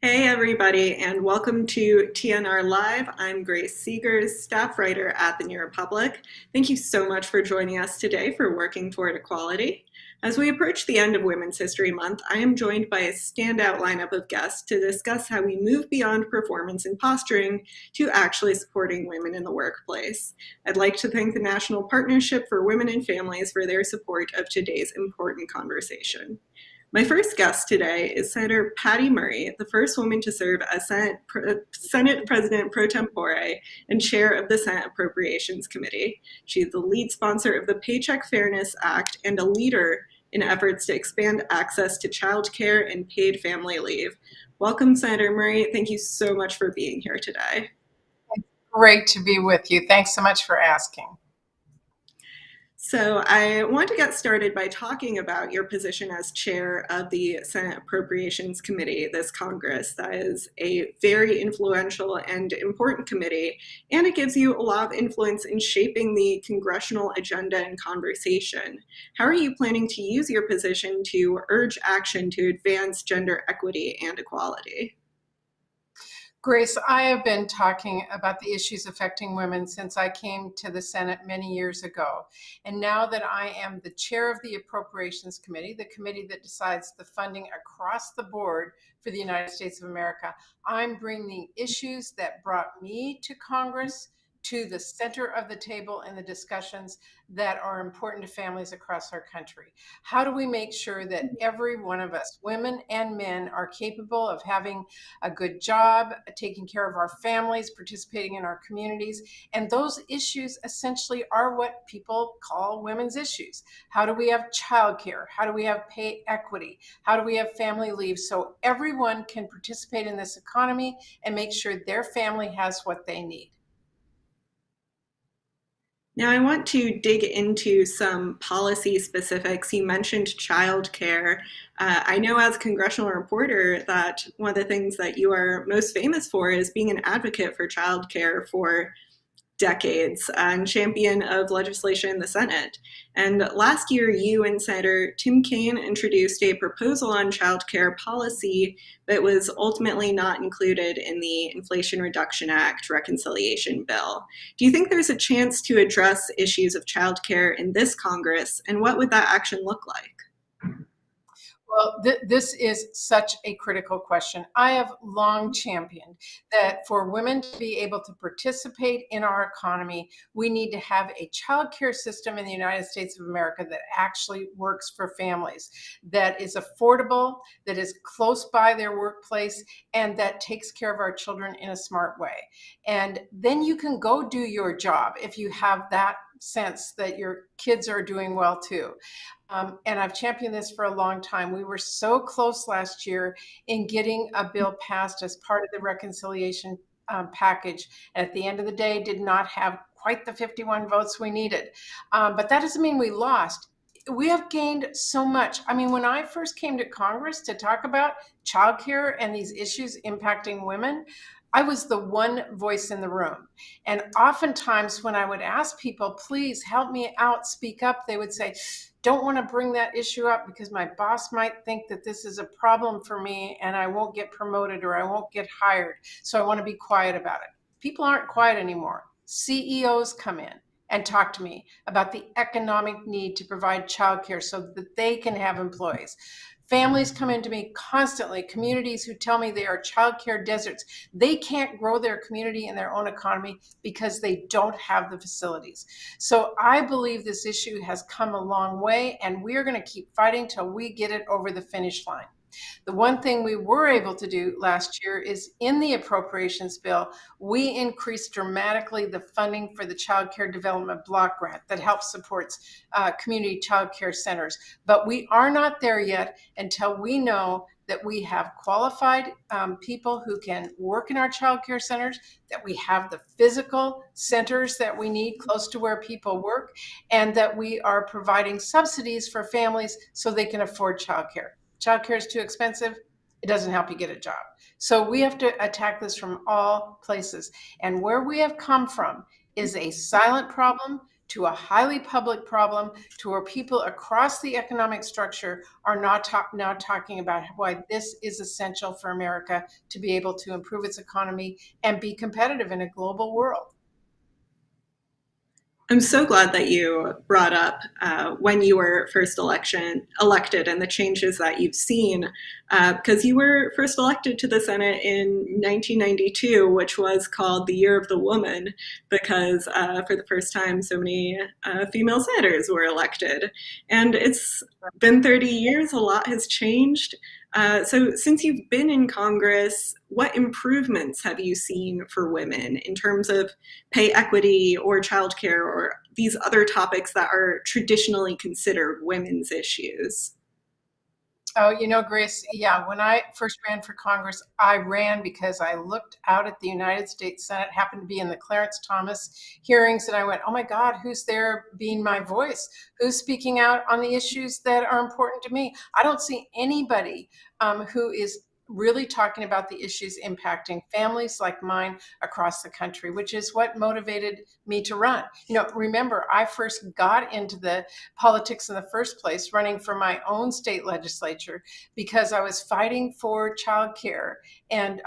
Hey everybody, and welcome to TNR Live. I'm Grace Seegers, staff writer at the New Republic. Thank you so much for joining us today for Working Toward Equality. As we approach the end of Women's History Month, I am joined by a standout lineup of guests to discuss how we move beyond performance and posturing to actually supporting women in the workplace. I'd like to thank the National Partnership for Women and Families for their support of today's important conversation. My first guest today is Senator Patty Murray, the first woman to serve as Senate President pro tempore and chair of the Senate Appropriations Committee. She is the lead sponsor of the Paycheck Fairness Act and a leader in efforts to expand access to child care and paid family leave. Welcome, Senator Murray. Thank you so much for being here today. Great to be with you. Thanks so much for asking. So I want to get started by talking about your position as chair of the Senate Appropriations Committee this Congress. That is a very influential and important committee, and it gives you a lot of influence in shaping the congressional agenda and conversation. How are you planning to use your position to urge action to advance gender equity and equality? Grace, I have been talking about the issues affecting women since I came to the Senate many years ago. And now that I am the chair of the Appropriations Committee, the committee that decides the funding across the board for the United States of America, I'm bringing issues that brought me to Congress to the center of the table in the discussions that are important to families across our country. How do we make sure that every one of us, women and men, are capable of having a good job, taking care of our families, participating in our communities? And those issues essentially are what people call women's issues. How do we have childcare? How do we have pay equity? How do we have family leave so everyone can participate in this economy and make sure their family has what they need? Now, I want to dig into some policy specifics. You mentioned childcare. I know as a congressional reporter that one of the things that you are most famous for is being an advocate for childcare for decades and champion of legislation in the Senate. And last year, you and Senator Tim Kaine introduced a proposal on child care policy that was ultimately not included in the Inflation Reduction Act reconciliation bill. Do you think there's a chance to address issues of child care in this Congress, and what would that action look like? Well, this is such a critical question. I have long championed that for women to be able to participate in our economy, we need to have a child care system in the United States of America that actually works for families, that is affordable, that is close by their workplace, and that takes care of our children in a smart way. And then you can go do your job if you have that sense that your kids are doing well too. And I've championed this for a long time. We were so close last year in getting a bill passed as part of the reconciliation package. And at the end of the day, did not have quite the 51 votes we needed. But that doesn't mean we lost. We have gained so much. I mean, when I first came to Congress to talk about childcare and these issues impacting women, I was the one voice in the room. And oftentimes when I would ask people, please help me out, speak up, they would say, don't want to bring that issue up because my boss might think that this is a problem for me and I won't get promoted or I won't get hired. So I want to be quiet about it. People aren't quiet anymore. CEOs come in and talk to me about the economic need to provide childcare so that they can have employees. Families come into me constantly, communities who tell me they are childcare deserts. They can't grow their community and their own economy because they don't have the facilities. So I believe this issue has come a long way, and we're going to keep fighting till we get it over the finish line. The one thing we were able to do last year is in the appropriations bill, we increased dramatically the funding for the Child Care Development Block Grant that helps supports community child care centers. But we are not there yet until we know that we have qualified people who can work in our child care centers, that we have the physical centers that we need close to where people work, and that we are providing subsidies for families so they can afford child care. Childcare is too expensive. It doesn't help you get a job. So we have to attack this from all places. And where we have come from is a silent problem to a highly public problem, to where people across the economic structure are now talking about why this is essential for America to be able to improve its economy and be competitive in a global world. I'm so glad that you brought up when you were first elected and the changes that you've seen, because you were first elected to the Senate in 1992, which was called the Year of the Woman, because for the first time, so many female senators were elected. And it's been 30 years, a lot has changed. So since you've been in Congress, what improvements have you seen for women in terms of pay equity or childcare or these other topics that are traditionally considered women's issues? Oh, Grace, yeah, when I first ran for Congress, I ran because I looked out at the United States Senate, happened to be in the Clarence Thomas hearings, and I went, oh my God, who's there being my voice? Who's speaking out on the issues that are important to me? I don't see anybody who is really talking about the issues impacting families like mine across the country, which is what motivated me to run. Remember, I first got into the politics in the first place, running for my own state legislature, because I was fighting for childcare and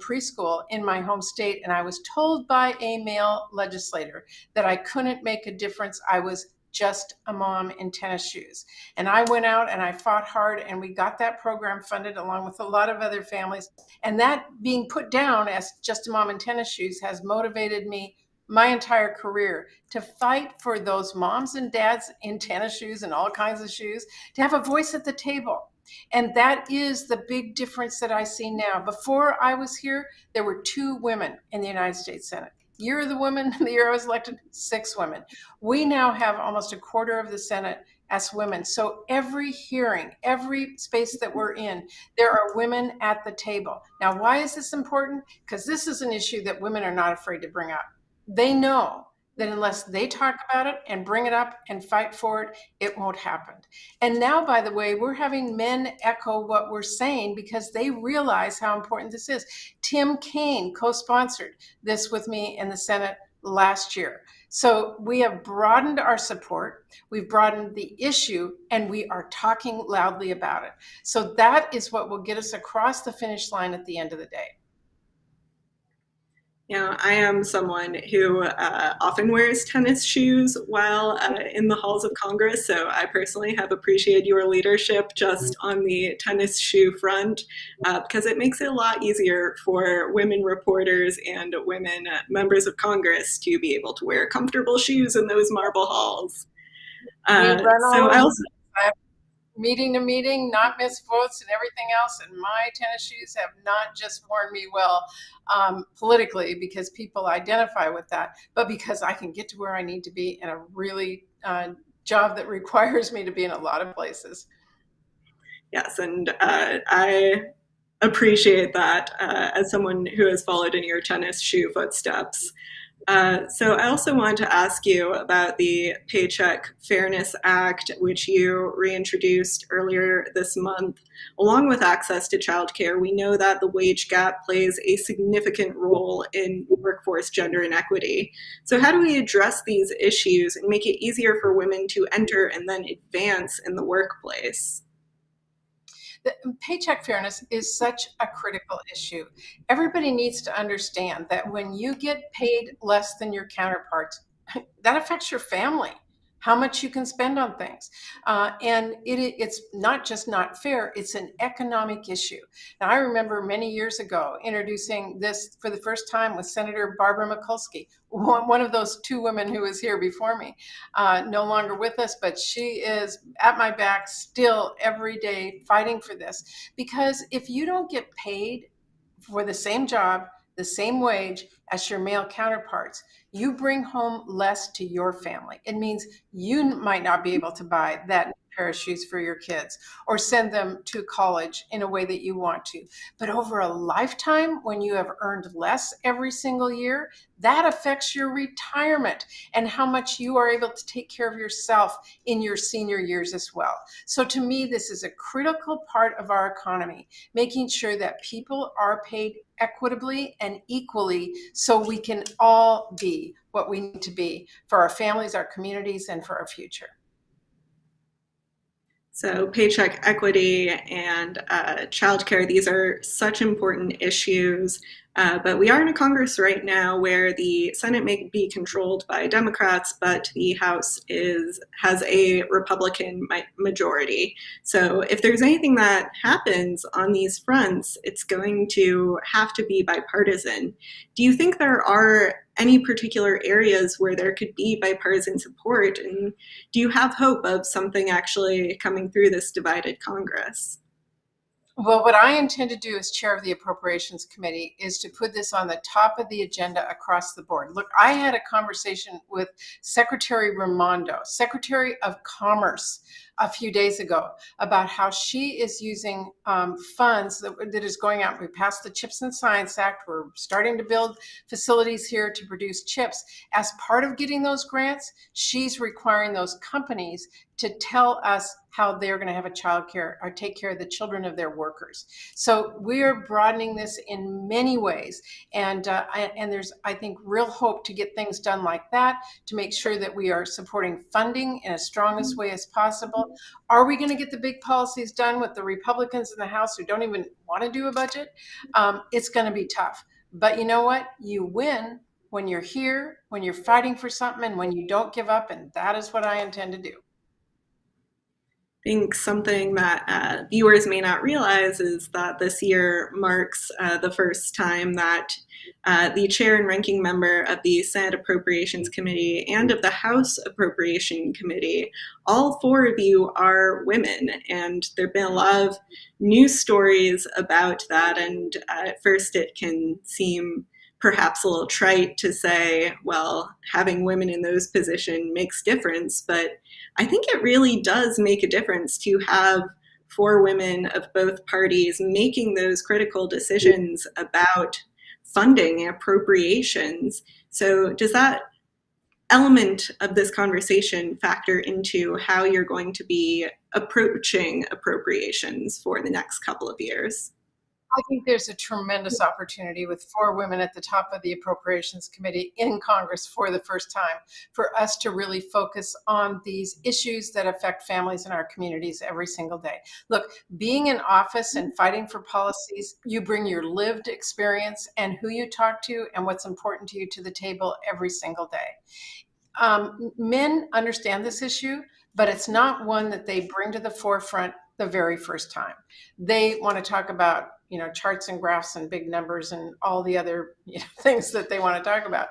preschool in my home state, and I was told by a male legislator that I couldn't make a difference. I was just a mom in tennis shoes. And I went out and I fought hard, and we got that program funded along with a lot of other families. And that being put down as just a mom in tennis shoes has motivated me my entire career to fight for those moms and dads in tennis shoes and all kinds of shoes to have a voice at the table. And that is the big difference that I see now. Before I was here, there were 2 women in the United States Senate. Year of the woman, the year I was elected, 6 women. We now have almost a quarter of the Senate as women. So every hearing, every space that we're in, there are women at the table. Now, why is this important? Because this is an issue that women are not afraid to bring up. They know that unless they talk about it and bring it up and fight for it, it won't happen. And now, by the way, we're having men echo what we're saying because they realize how important this is. Tim Kaine co-sponsored this with me in the Senate last year. So we have broadened our support, we've broadened the issue, and we are talking loudly about it. So that is what will get us across the finish line at the end of the day. I am someone who often wears tennis shoes while in the halls of Congress, so I personally have appreciated your leadership just on the tennis shoe front because it makes it a lot easier for women reporters and women members of Congress to be able to wear comfortable shoes in those marble halls. So I also meeting to meeting, not miss votes and everything else. And my tennis shoes have not just worn me well politically because people identify with that, but because I can get to where I need to be in a really job that requires me to be in a lot of places. Yes, and I appreciate that as someone who has followed in your tennis shoe footsteps. So I also wanted to ask you about the Paycheck Fairness Act, which you reintroduced earlier this month. Along with access to childcare, we know that the wage gap plays a significant role in workforce gender inequity. So how do we address these issues and make it easier for women to enter and then advance in the workplace? The paycheck fairness is such a critical issue. Everybody needs to understand that when you get paid less than your counterparts, that affects your family, how much you can spend on things. And it's not just not fair, it's an economic issue. Now, I remember many years ago introducing this for the first time with Senator Barbara Mikulski, one of those 2 women who was here before me, no longer with us, but she is at my back still every day fighting for this. Because if you don't get paid for the same job, the same wage as your male counterparts, you bring home less to your family. It means you might not be able to buy that pair of shoes for your kids or send them to college in a way that you want to. But over a lifetime, when you have earned less every single year, that affects your retirement and how much you are able to take care of yourself in your senior years as well. So to me, this is a critical part of our economy, making sure that people are paid equitably and equally so we can all be what we need to be for our families, our communities, and for our future. So, paycheck equity and childcare, these are such important issues. But we are in a Congress right now where the Senate may be controlled by Democrats, but the House has a Republican majority. So, if there's anything that happens on these fronts, it's going to have to be bipartisan. Do you think there are any particular areas where there could be bipartisan support? And do you have hope of something actually coming through this divided Congress? Well, what I intend to do as chair of the Appropriations Committee is to put this on the top of the agenda across the board. Look, I had a conversation with Secretary Raimondo, Secretary of Commerce, a few days ago about how she is using funds that is going out. We passed the Chips and Science Act. We're starting to build facilities here to produce chips. As part of getting those grants, she's requiring those companies to tell us how they're going to have a child care or take care of the children of their workers. So we are broadening this in many ways. And there's, I think, real hope to get things done like that, to make sure that we are supporting funding in as strongest way as possible. Are we going to get the big policies done with the Republicans in the House who don't even want to do a budget? It's going to be tough. But you know what? You win when you're here, when you're fighting for something, and when you don't give up. And that is what I intend to do. I think something that viewers may not realize is that this year marks the first time that the chair and ranking member of the Senate Appropriations Committee and of the House Appropriation Committee, all four of you are women. And there have been a lot of news stories about that. And at first it can seem perhaps a little trite to say, well, having women in those positions makes difference, but I think it really does make a difference to have four women of both parties making those critical decisions about funding and appropriations. So does that element of this conversation factor into how you're going to be approaching appropriations for the next couple of years? I think there's a tremendous opportunity with four women at the top of the Appropriations Committee in Congress for the first time for us to really focus on these issues that affect families in our communities every single day. Look, being in office and fighting for policies, you bring your lived experience and who you talk to and what's important to you to the table every single day. Men understand this issue, but it's not one that they bring to the forefront the very first time. They want to talk about charts and graphs and big numbers and all the other things that they want to talk about.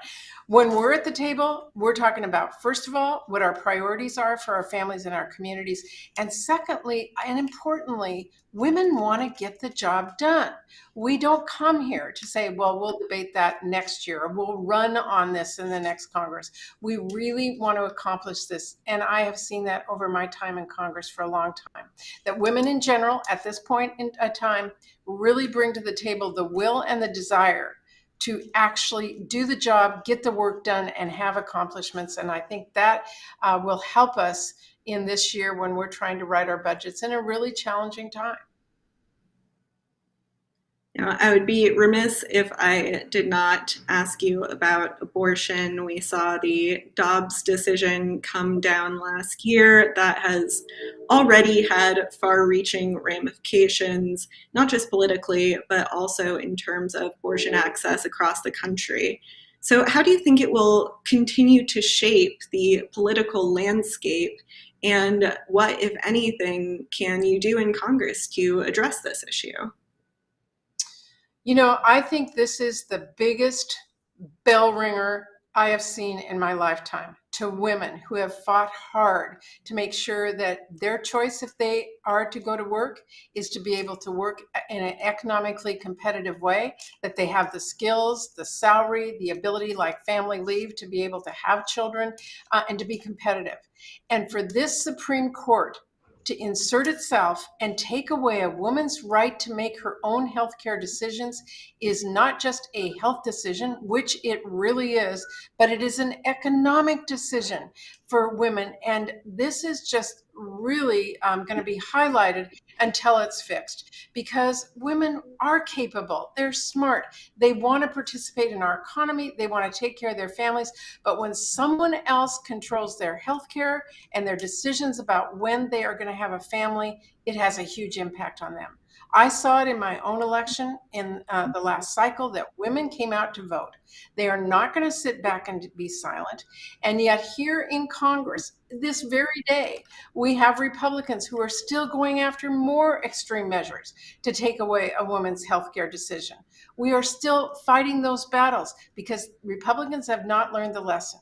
When we're at the table, we're talking about, first of all, what our priorities are for our families and our communities. And secondly, and importantly, women want to get the job done. We don't come here to say, well, we'll debate that next year, or we'll run on this in the next Congress. We really want to accomplish this. And I have seen that over my time in Congress for a long time, that women in general, at this point in time, really bring to the table the will and the desire to actually do the job, get the work done, and have accomplishments. And I think that will help us in this year when we're trying to write our budgets in a really challenging time. I would be remiss if I did not ask you about abortion. We saw the Dobbs decision come down last year that has already had far-reaching ramifications, not just politically, but also in terms of abortion access across the country. So how do you think it will continue to shape the political landscape, and what, if anything, can you do in Congress to address this issue? I think this is the biggest bell ringer I have seen in my lifetime to women who have fought hard to make sure that their choice, if they are to go to work, is to be able to work in an economically competitive way, that they have the skills, the salary, the ability, like family leave, to be able to have children and to be competitive. And for this Supreme Court to insert itself and take away a woman's right to make her own healthcare decisions is not just a health decision, which it really is, but it is an economic decision for women. And this is just really going to be highlighted until it's fixed, because women are capable, they're smart, they want to participate in our economy, they want to take care of their families. But when someone else controls their health care and their decisions about when they are going to have a family, it has a huge impact on them. I saw it in my own election in the last cycle that women came out to vote. They are not going to sit back and be silent. And yet, here in Congress, this very day, we have Republicans who are still going after more extreme measures to take away a woman's health care decision. We are still fighting those battles because Republicans have not learned the lesson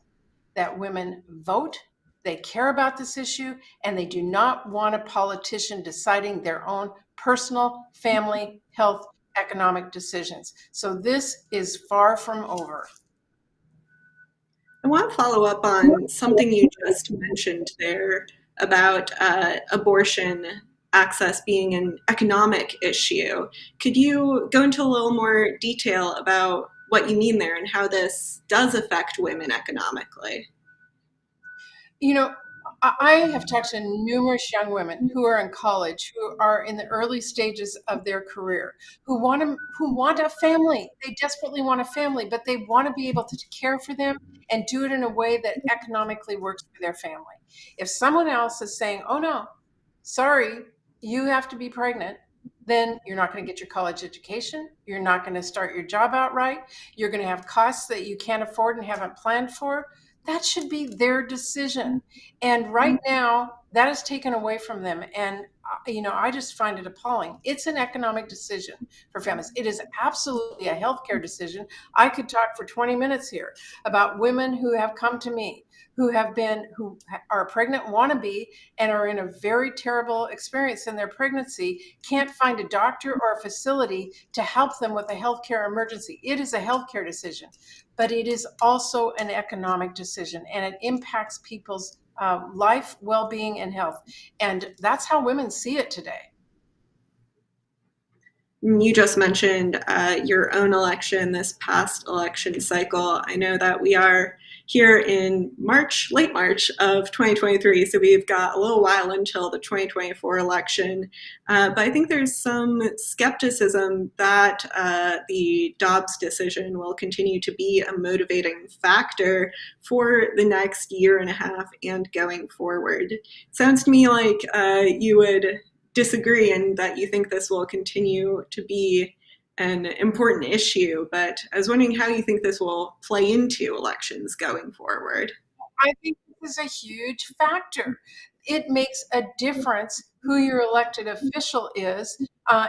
that women vote, they care about this issue, and they do not want a politician deciding their own personal, family, health, economic decisions. So this is far from over. I want to follow up on something you just mentioned there about abortion access being an economic issue. Could you go into a little more detail about what you mean there and how this does affect women economically? You know, I have talked to numerous young women who are in college, who are in the early stages of their career, who want a family. They desperately want a family, but they want to be able to care for them and do it in a way that economically works for their family. If someone else is saying, "Oh no, sorry, you have to be pregnant," then you're not going to get your college education. You're not going to start your job out right. You're going to have costs that you can't afford and haven't planned for. That should be their decision. And right now, that is taken away from them. And, I just find it appalling. It's an economic decision for families. It is absolutely a healthcare decision. I could talk for 20 minutes here about women who have come to me who are pregnant wannabe and are in a very terrible experience in their pregnancy, can't find a doctor or a facility to help them with a healthcare emergency. It is a healthcare decision, but it is also an economic decision, and it impacts people's life, well-being, and health. And that's how women see it today. You just mentioned your own election, this past election cycle. I know that we are here in March, late March of 2023, so we've got a little while until the 2024 election. But I think there's some skepticism that the Dobbs decision will continue to be a motivating factor for the next year and a half and going forward. Sounds to me like you would disagree and that you think this will continue to be an important issue, but I was wondering how you think this will play into elections going forward. I think this is a huge factor. It makes a difference who your elected official is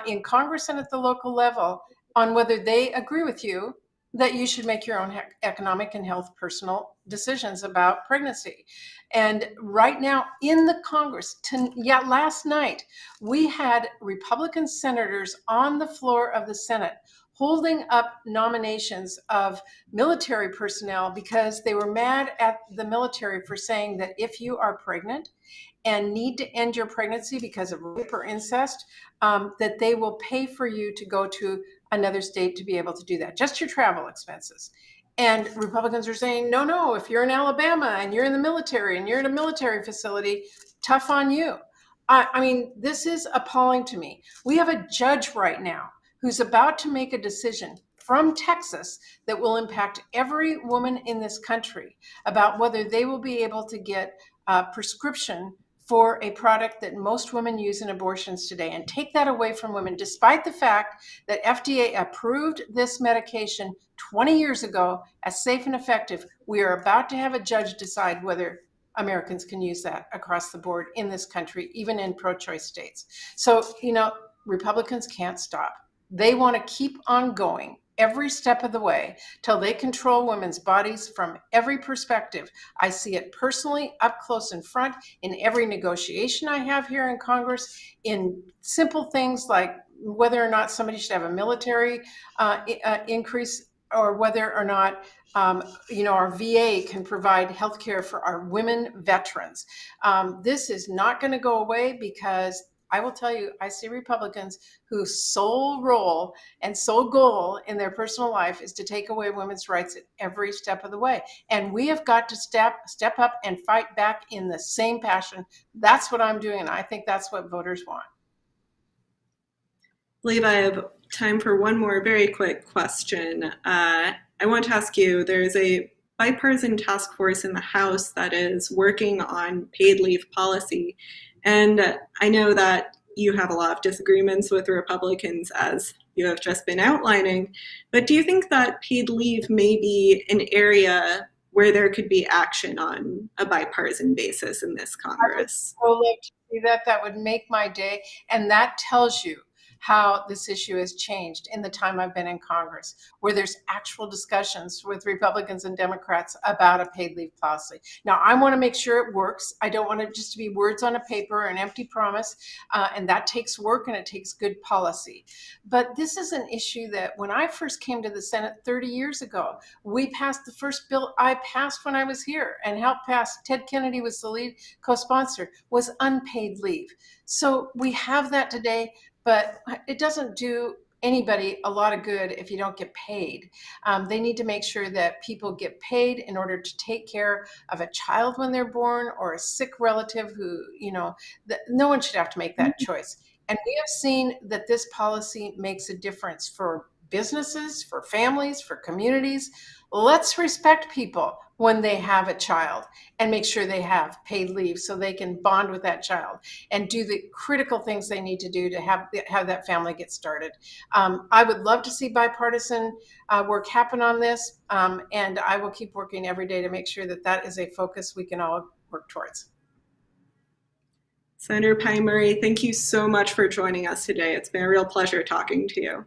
in Congress and at the local level on whether they agree with you that you should make your own economic and health personal decisions about pregnancy. And right now in the Congress, last night, we had Republican senators on the floor of the Senate holding up nominations of military personnel because they were mad at the military for saying that if you are pregnant and need to end your pregnancy because of rape or incest, that they will pay for you to go to another state to be able to do that, just your travel expenses. And Republicans are saying, no, no, if you're in Alabama and you're in the military and you're in a military facility, tough on you. I mean, this is appalling to me. We have a judge right now who's about to make a decision from Texas that will impact every woman in this country about whether they will be able to get a prescription for a product that most women use in abortions today and take that away from women, despite the fact that FDA approved this medication 20 years ago as safe and effective. We are about to have a judge decide whether Americans can use that across the board in this country, even in pro-choice states. So, Republicans can't stop. They want to keep on going every step of the way till they control women's bodies from every perspective. I see it personally, up close and front, in every negotiation I have here in Congress, in simple things like whether or not somebody should have a military increase, or whether or not our VA can provide health care for our women veterans. This is not going to go away because I will tell you, I see Republicans whose sole role and sole goal in their personal life is to take away women's rights at every step of the way. And we have got to step up and fight back in the same passion. That's what I'm doing, and I think that's what voters want. believe I have time for one more very quick question. I want to ask you, there's a bipartisan task force in the House that is working on paid leave policy. And I know that you have a lot of disagreements with Republicans, as you have just been outlining. But do you think that paid leave may be an area where there could be action on a bipartisan basis in this I would Congress? so love to see that. That would make my day. And that tells you how this issue has changed in the time I've been in Congress, where there's actual discussions with Republicans and Democrats about a paid leave policy. Now, I want to make sure it works. I don't want it just to be words on a paper, an empty promise, and that takes work and it takes good policy. But this is an issue that when I first came to the Senate 30 years ago, we passed the first bill I passed when I was here and helped pass. Ted Kennedy was the lead co-sponsor, was unpaid leave. So we have that today, but it doesn't do anybody a lot of good if you don't get paid. They need to make sure that people get paid in order to take care of a child when they're born or a sick relative who, no one should have to make that choice. And we have seen that this policy makes a difference for businesses, for families, for communities. Let's respect people when they have a child and make sure they have paid leave so they can bond with that child and do the critical things they need to do to have that family get started. I would love to see bipartisan work happen on this, and I will keep working every day to make sure that that is a focus we can all work towards. Senator Pine Murray, thank you so much for joining us today. It's been a real pleasure talking to you.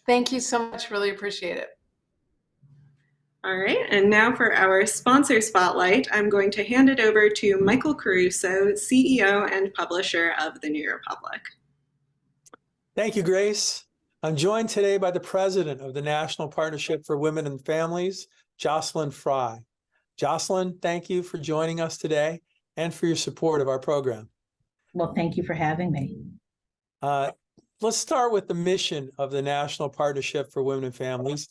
Thank you so much. Really appreciate it. All right, and now for our sponsor spotlight, I'm going to hand it over to Michael Caruso, CEO and publisher of the New Republic. Thank you, Grace. I'm joined today by the president of the National Partnership for Women and Families, Jocelyn Fry. Jocelyn, thank you for joining us today and for your support of our program. Well, thank you for having me. Let's start with the mission of the National Partnership for Women and Families.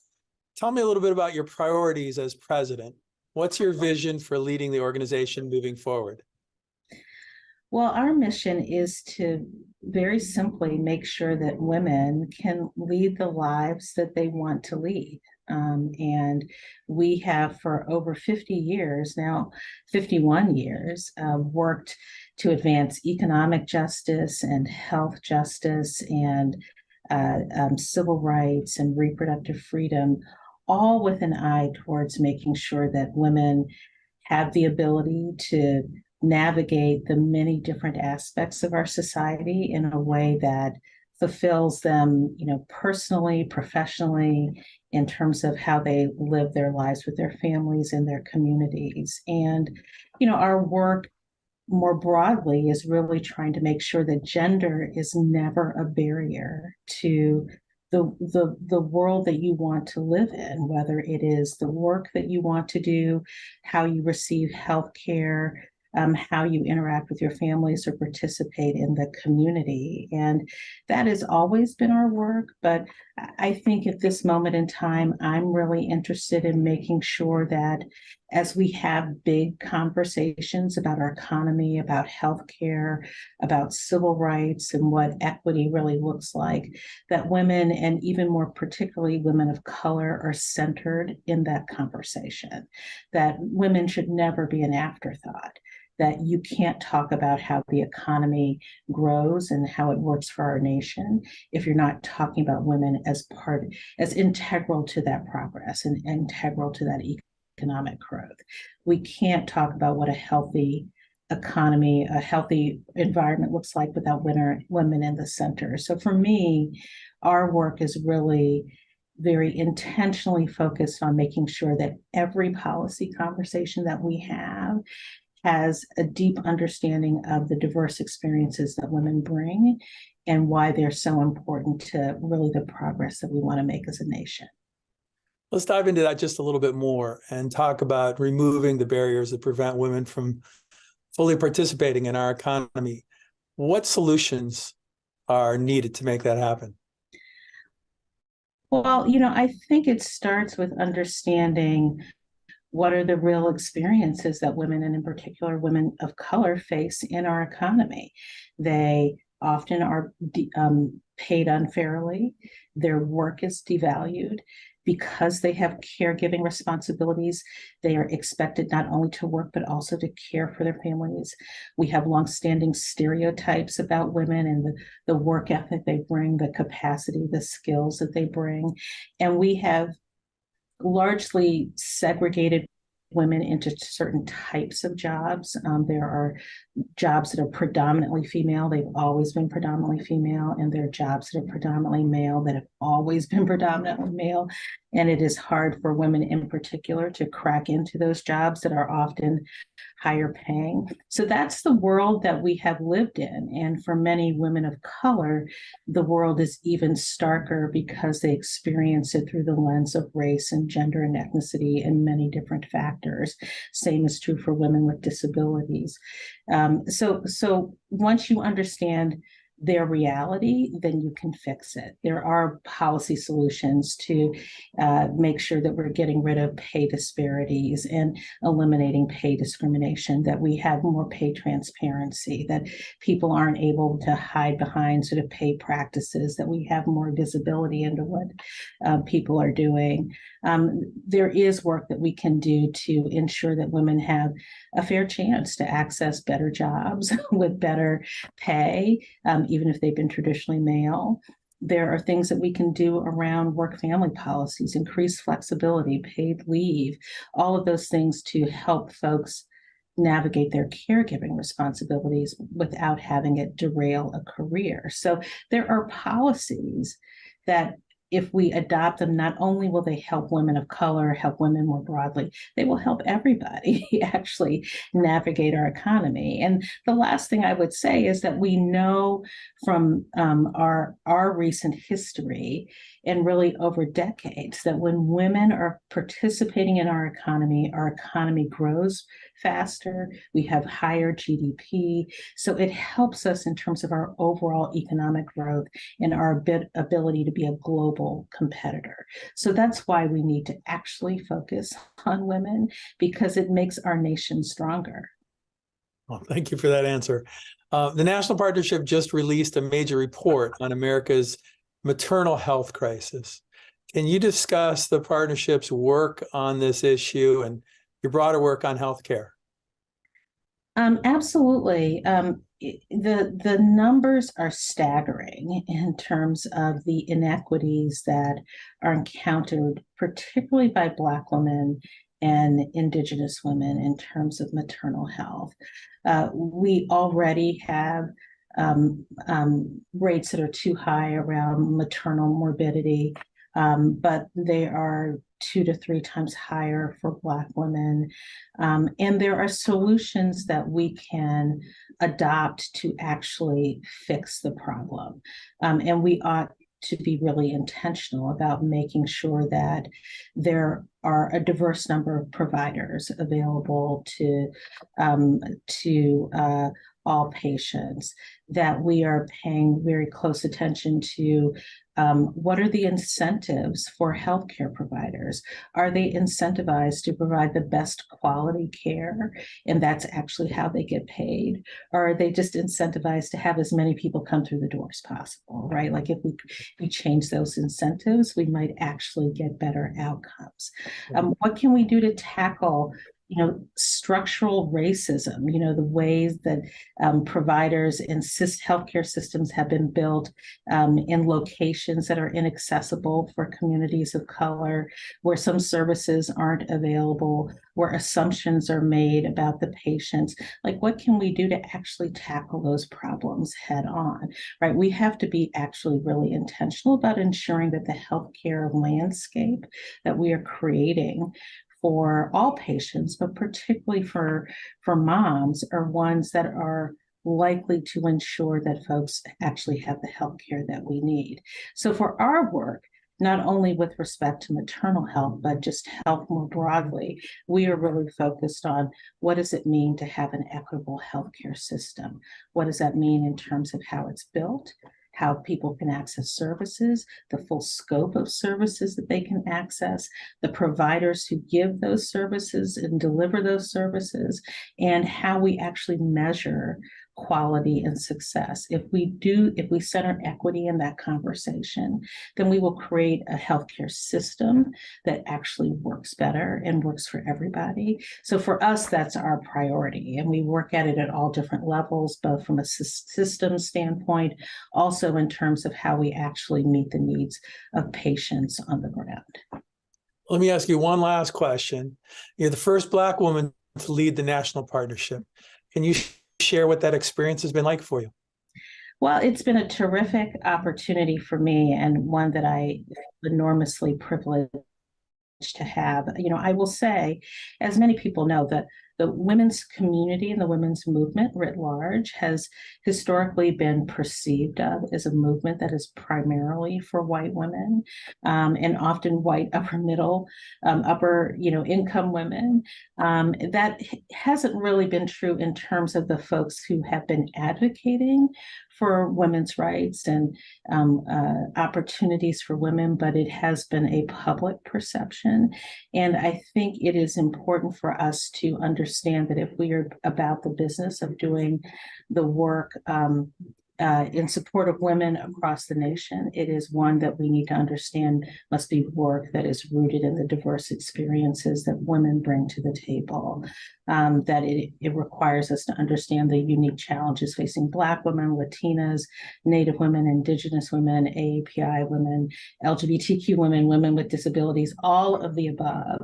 Tell me a little bit about your priorities as president. What's your vision for leading the organization moving forward? Well, our mission is to very simply make sure that women can lead the lives that they want to lead. And we have for over 50 years now, 51 years, worked to advance economic justice and health justice and civil rights and reproductive freedom, all with an eye towards making sure that women have the ability to navigate the many different aspects of our society in a way that fulfills them, personally, professionally, in terms of how they live their lives with their families and their communities. And, our work more broadly is really trying to make sure that gender is never a barrier to the world that you want to live in, whether it is the work that you want to do, how you receive health care, how you interact with your families or participate in the community. And that has always been our work. But I think at this moment in time, I'm really interested in making sure that as we have big conversations about our economy, about healthcare, about civil rights, and what equity really looks like, that women, and even more particularly women of color, are centered in that conversation, that women should never be an afterthought, that you can't talk about how the economy grows and how it works for our nation if you're not talking about women as integral to that progress and integral to that economic growth. We can't talk about what a healthy economy, a healthy environment looks like without women in the center. So for me, our work is really very intentionally focused on making sure that every policy conversation that we have has a deep understanding of the diverse experiences that women bring and why they're so important to really the progress that we want to make as a nation. Let's dive into that just a little bit more and talk about removing the barriers that prevent women from fully participating in our economy. What solutions are needed to make that happen? Well, I think it starts with understanding what are the real experiences that women, and in particular women of color, face in our economy. They often are paid unfairly. Their work is devalued. Because they have caregiving responsibilities, they are expected not only to work, but also to care for their families. We have longstanding stereotypes about women and the work ethic they bring, the capacity, the skills that they bring. And we have largely segregated women into certain types of jobs. There are jobs that are predominantly female. They've always been predominantly female. And there are jobs that are predominantly male that have always been predominantly male. And it is hard for women in particular to crack into those jobs that are often higher paying. So that's the world that we have lived in. And for many women of color, the world is even starker because they experience it through the lens of race and gender and ethnicity and many different factors. Same is true for women with disabilities. So once you understand their reality, then you can fix it. There are policy solutions to make sure that we're getting rid of pay disparities and eliminating pay discrimination, that we have more pay transparency, that people aren't able to hide behind sort of pay practices, that we have more visibility into what people are doing. There is work that we can do to ensure that women have a fair chance to access better jobs with better pay, even if they've been traditionally male. There are things that we can do around work-family policies, increased flexibility, paid leave, all of those things to help folks navigate their caregiving responsibilities without having it derail a career. So there are policies that if we adopt them, not only will they help women of color, help women more broadly, they will help everybody actually navigate our economy. And the last thing I would say is that we know from our recent history and really over decades that when women are participating in our economy grows faster, we have higher GDP. So it helps us in terms of our overall economic growth and our ability to be a global competitor. So that's why we need to actually focus on women, because it makes our nation stronger. Well, thank you for that answer. The National Partnership just released a major report on America's maternal health crisis. Can you discuss the partnership's work on this issue and your broader work on healthcare? Absolutely. The numbers are staggering in terms of the inequities that are encountered, particularly by Black women and Indigenous women in terms of maternal health. We already have rates that are too high around maternal morbidity, but they are 2 to 3 times higher for Black women. And there are solutions that we can adopt to actually fix the problem. And we ought to be really intentional about making sure that there are a diverse number of providers available to all patients, that we are paying very close attention to what are the incentives for healthcare providers? Are they incentivized to provide the best quality care, and that's actually how they get paid? Or are they just incentivized to have as many people come through the door as possible, right? Like if we change those incentives, we might actually get better outcomes. What can we do to tackle structural racism, the ways that providers and healthcare systems have been built in locations that are inaccessible for communities of color, where some services aren't available, where assumptions are made about the patients. Like, what can we do to actually tackle those problems head on, right? We have to be actually really intentional about ensuring that the healthcare landscape that we are creating for all patients, but particularly for moms, are ones that are likely to ensure that folks actually have the health care that we need. So for our work, not only with respect to maternal health, but just health more broadly, we are really focused on what does it mean to have an equitable healthcare system? What does that mean in terms of how it's built, how people can access services, the full scope of services that they can access, the providers who give those services and deliver those services, and how we actually measure quality and success. If we center equity in that conversation, then we will create a healthcare system that actually works better and works for everybody. So for us, that's our priority. And we work at it at all different levels, both from a system standpoint, also in terms of how we actually meet the needs of patients on the ground. Let me ask you one last question. You're the first Black woman to lead the national partnership. Can you share what that experience has been like for you? Well, it's been a terrific opportunity for me and one that I feel enormously privileged to have. I will say, as many people know, that the women's community and the women's movement writ large has historically been perceived of as a movement that is primarily for white women, and often white upper middle, upper income women. That hasn't really been true in terms of the folks who have been advocating for women's rights and opportunities for women, but it has been a public perception. And I think it is important for us to understand that if we are about the business of doing the work in support of women across the nation, it is one that we need to understand must be work that is rooted in the diverse experiences that women bring to the table. That it requires us to understand the unique challenges facing Black women, Latinas, Native women, Indigenous women, AAPI women, LGBTQ women, women with disabilities, all of the above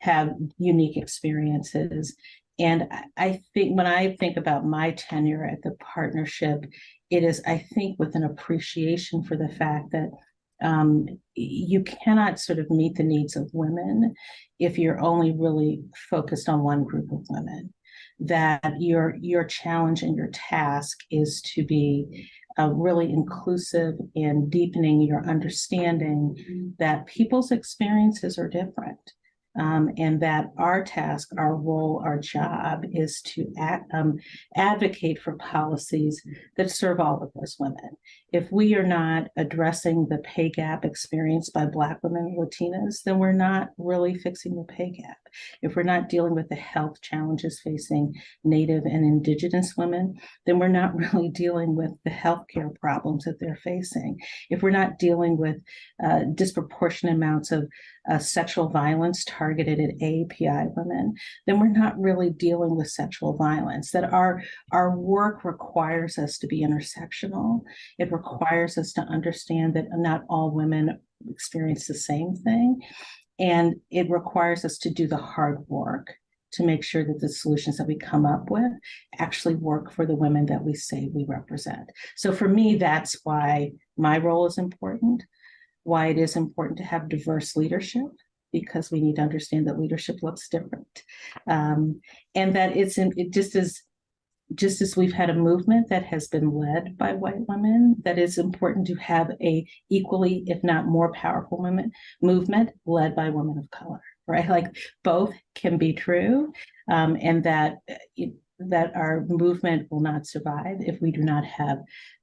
have unique experiences. And I think when I think about my tenure at the partnership, it is, I think, with an appreciation for the fact that you cannot sort of meet the needs of women if you're only really focused on one group of women. That your challenge and your task is to be really inclusive and deepening your understanding that people's experiences are different. And that our task, our role, our job is to advocate for policies that serve all of us women. If we are not addressing the pay gap experienced by Black women and Latinas, then we're not really fixing the pay gap. If we're not dealing with the health challenges facing Native and Indigenous women, then we're not really dealing with the healthcare problems that they're facing. If we're not dealing with disproportionate amounts of sexual violence targeted at AAPI women, then we're not really dealing with sexual violence. That our work requires us to be intersectional. It requires us to understand that not all women experience the same thing. And it requires us to do the hard work to make sure that the solutions that we come up with actually work for the women that we say we represent. So for me, that's why my role is important, why it is important to have diverse leadership, because we need to understand that leadership looks different. And that just as we've had a movement that has been led by white women, that it's important to have a equally, if not more powerful movement led by women of color, right? Like both can be true, and that our movement will not survive if we do not have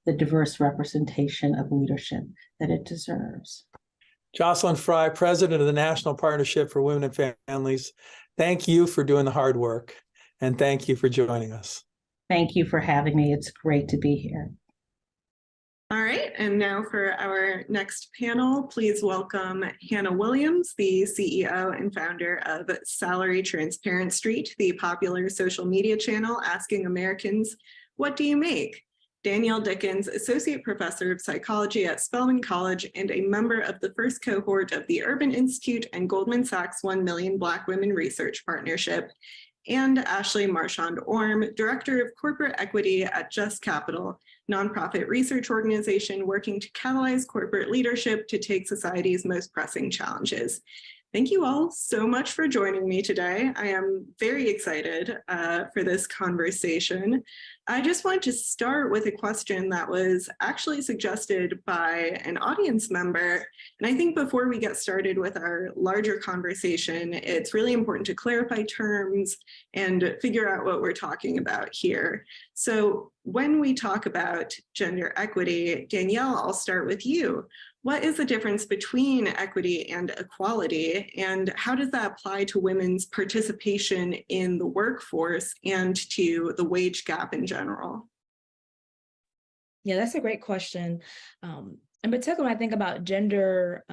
the diverse representation of leadership that it deserves. Jocelyn Fry, President of the National Partnership for Women and Families, thank you for doing the hard work, and thank you for joining us. Thank you for having me. It's great to be here. All right, and now for our next panel, please welcome Hannah Williams, the CEO and founder of Salary Transparent Street, the popular social media channel asking Americans, what do you make? Danielle Dickens, Associate Professor of Psychology at Spelman College and a member of the first cohort of the Urban Institute and Goldman Sachs 1 Million Black Women Research Partnership, and Ashley Marchand-Orme, Director of Corporate Equity at Just Capital, nonprofit research organization working to catalyze corporate leadership to take society's most pressing challenges. Thank you all so much for joining me today. I am very excited for this conversation. I just wanted to start with a question that was actually suggested by an audience member. And I think before we get started with our larger conversation, it's really important to clarify terms and figure out what we're talking about here. So when we talk about gender equity, Danielle, I'll start with you. What is the difference between equity and equality, and how does that apply to women's participation in the workforce and to the wage gap in general? Yeah, that's a great question. In particular, when I think about gender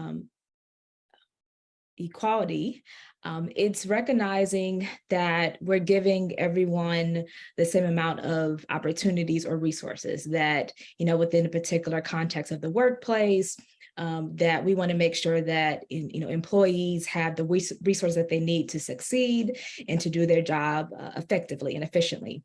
equality, it's recognizing that we're giving everyone the same amount of opportunities or resources that, within a particular context of the workplace, that we want to make sure that employees have the resources that they need to succeed and to do their job effectively and efficiently.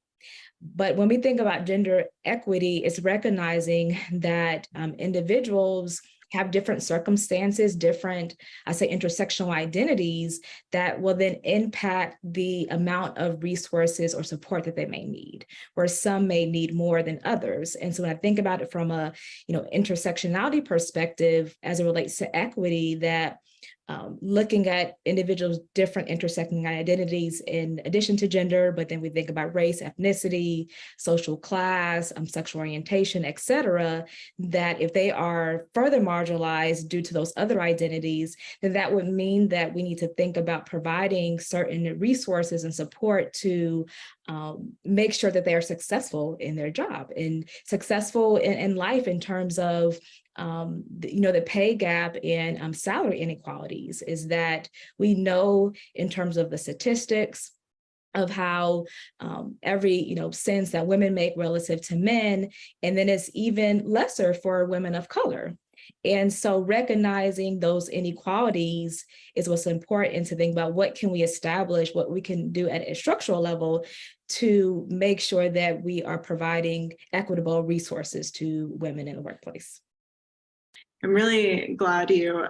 But when we think about gender equity, it's recognizing that individuals have different circumstances, different, I say, intersectional identities that will then impact the amount of resources or support that they may need, where some may need more than others. And so when I think about it from a, intersectionality perspective, as it relates to equity, that looking at individuals' different intersecting identities in addition to gender, but then we think about race, ethnicity, social class, sexual orientation, et cetera, that if they are further marginalized due to those other identities, then that would mean that we need to think about providing certain resources and support to make sure that they are successful in their job and successful in life in terms of the pay gap and salary inequalities. Is that we know in terms of the statistics of how every cents that women make relative to men, and then it's even lesser for women of color. And so recognizing those inequalities is what's important to think about. What can we establish, what we can do at a structural level to make sure that we are providing equitable resources to women in the workplace. I'm really glad you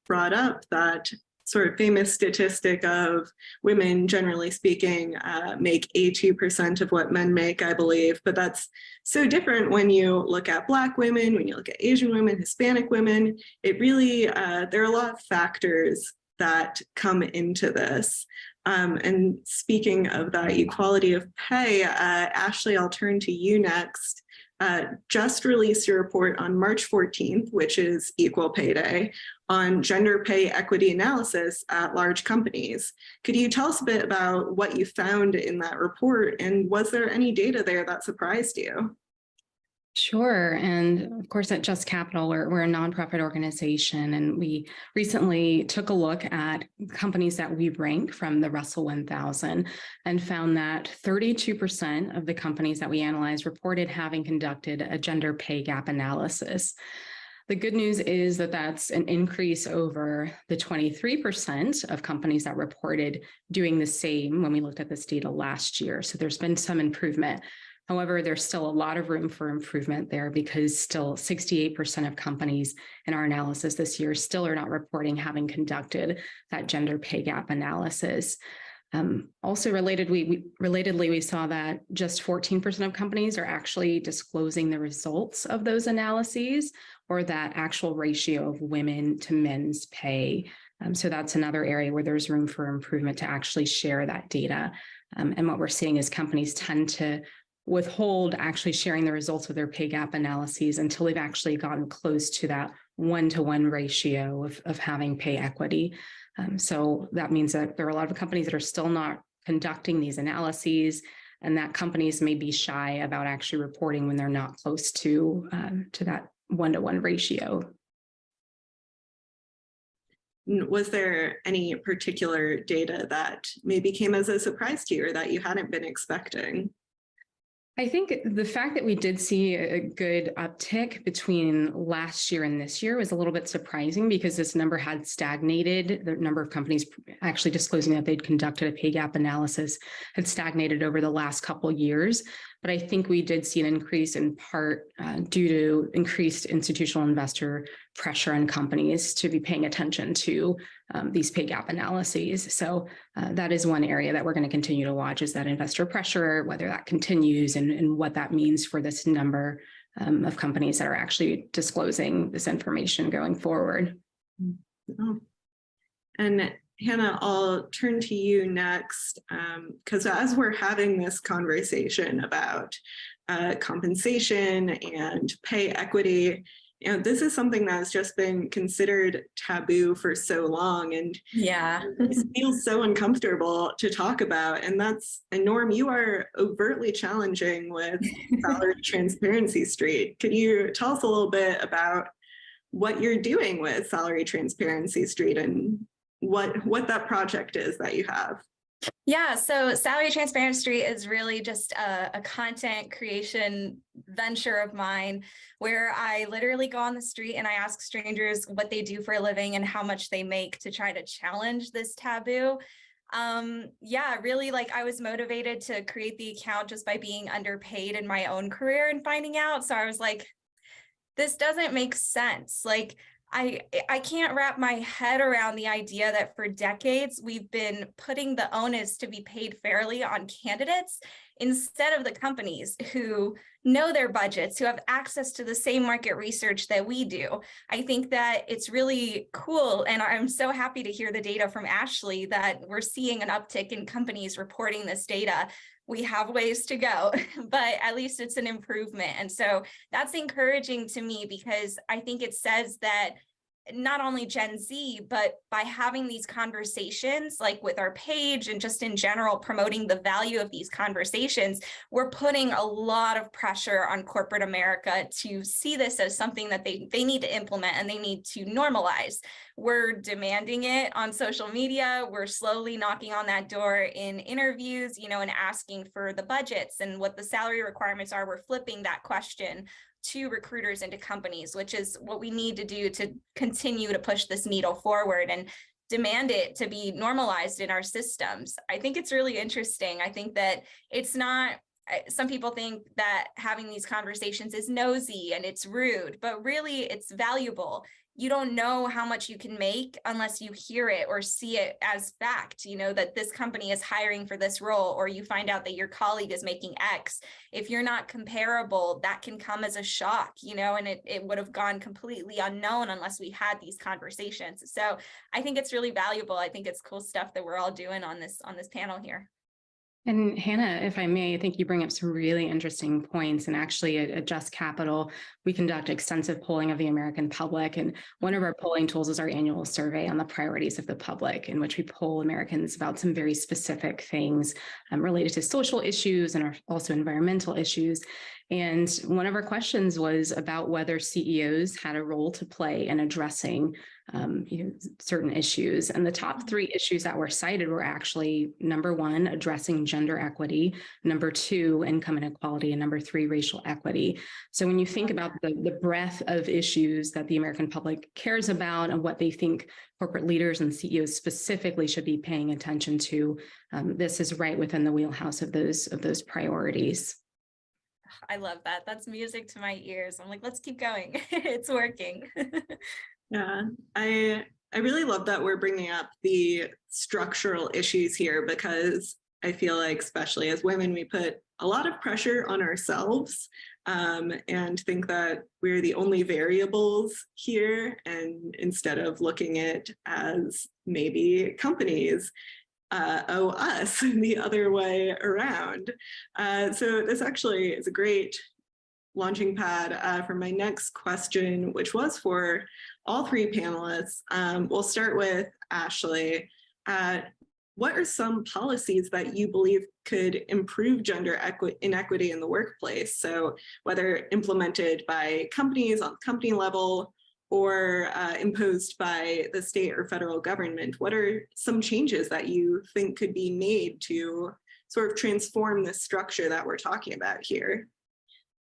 brought up that sort of famous statistic of women, generally speaking, make 82% of what men make, I believe. But that's so different when you look at Black women, when you look at Asian women, Hispanic women. It really, there are a lot of factors that come into this. And speaking of that equality of pay, Ashley, I'll turn to you next. Just released your report on March 14th, which is Equal Pay Day, on gender pay equity analysis at large companies. Could you tell us a bit about what you found in that report, and was there any data there that surprised you? Sure. And of course, at Just Capital, we're a nonprofit organization, and we recently took a look at companies that we rank from the Russell 1000 and found that 32% of the companies that we analyzed reported having conducted a gender pay gap analysis. The good news is that that's an increase over the 23% of companies that reported doing the same when we looked at this data last year. So there's been some improvement. However, there's still a lot of room for improvement there, because still 68% of companies in our analysis this year still are not reporting having conducted that gender pay gap analysis. Also relatedly, we saw that just 14% of companies are actually disclosing the results of those analyses, or that actual ratio of women to men's pay. So that's another area where there's room for improvement to actually share that data. And what we're seeing is companies tend to withhold actually sharing the results of their pay gap analyses until they've actually gotten close to that 1-to-1 ratio of having pay equity. So that means that there are a lot of companies that are still not conducting these analyses, and that companies may be shy about actually reporting when they're not close to that 1-to-1 ratio. Was there any particular data that maybe came as a surprise to you, or that you hadn't been expecting? I think the fact that we did see a good uptick between last year and this year was a little bit surprising, because this number had stagnated. The number of companies actually disclosing that they'd conducted a pay gap analysis had stagnated over the last couple of years. But I think we did see an increase in part due to increased institutional investor pressure on companies to be paying attention to these pay gap analyses. So that is one area that we're going to continue to watch, is that investor pressure, whether that continues, and what that means for this number of companies that are actually disclosing this information going forward. Oh. And Hannah, I'll turn to you next, because as we're having this conversation about compensation and pay equity, this is something that has just been considered taboo for so long, and Yeah. it feels so uncomfortable to talk about. And that's a norm you are overtly challenging with Salary Transparency Street. Could you tell us a little bit about what you're doing with Salary Transparency Street and what that project is that you have? Yeah, so Salary Transparency Street is really just a content creation venture of mine where I literally go on the street and I ask strangers what they do for a living and how much they make to try to challenge this taboo. Yeah, really, like, I was motivated to create the account just by being underpaid in my own career and finding out. So I was like, this doesn't make sense. Like, I can't wrap my head around the idea that for decades we've been putting the onus to be paid fairly on candidates instead of the companies who know their budgets, who have access to the same market research that we do. I think that it's really cool, and I'm so happy to hear the data from Ashley that we're seeing an uptick in companies reporting this data. We have ways to go, but at least it's an improvement. And so that's encouraging to me, because I think it says that not only Gen Z, but by having these conversations, like with our page and just in general promoting the value of these conversations, we're putting a lot of pressure on corporate America to see this as something that they need to implement and they need to normalize. We're demanding it on social media. We're slowly knocking on that door in interviews, and asking for the budgets and what the salary requirements are. We're flipping that question to recruiters and to companies, which is what we need to do to continue to push this needle forward and demand it to be normalized in our systems. I think it's really interesting. I think that it's not, some people think that having these conversations is nosy and it's rude, but really it's valuable. You don't know how much you can make unless you hear it or see it as fact, that this company is hiring for this role, or you find out that your colleague is making X. If you're not comparable, that can come as a shock, and it would have gone completely unknown unless we had these conversations. So I think it's really valuable. I think it's cool stuff that we're all doing on this panel here. And Hannah, if I may, I think you bring up some really interesting points. And actually at Just Capital, we conduct extensive polling of the American public. And one of our polling tools is our annual survey on the priorities of the public, in which we poll Americans about some very specific things related to social issues and also environmental issues. And one of our questions was about whether CEOs had a role to play in addressing certain issues. And the top three issues that were cited were actually, number one, addressing gender equity, number two, income inequality, and number three, racial equity. So when you think about the breadth of issues that the American public cares about and what they think corporate leaders and CEOs specifically should be paying attention to, this is right within the wheelhouse of those priorities. I love that. That's music to my ears. I'm like, let's keep going. It's working. Yeah, I really love that we're bringing up the structural issues here, because I feel like, especially as women, we put a lot of pressure on ourselves and think that we're the only variables here. And instead of looking at it as maybe companies owe us the other way around. So this actually is a great launching pad for my next question, which was for all three panelists. We'll start with Ashley. What are some policies that you believe could improve gender inequity in the workplace? So whether implemented by companies on the company level or imposed by the state or federal government, what are some changes that you think could be made to sort of transform the structure that we're talking about here?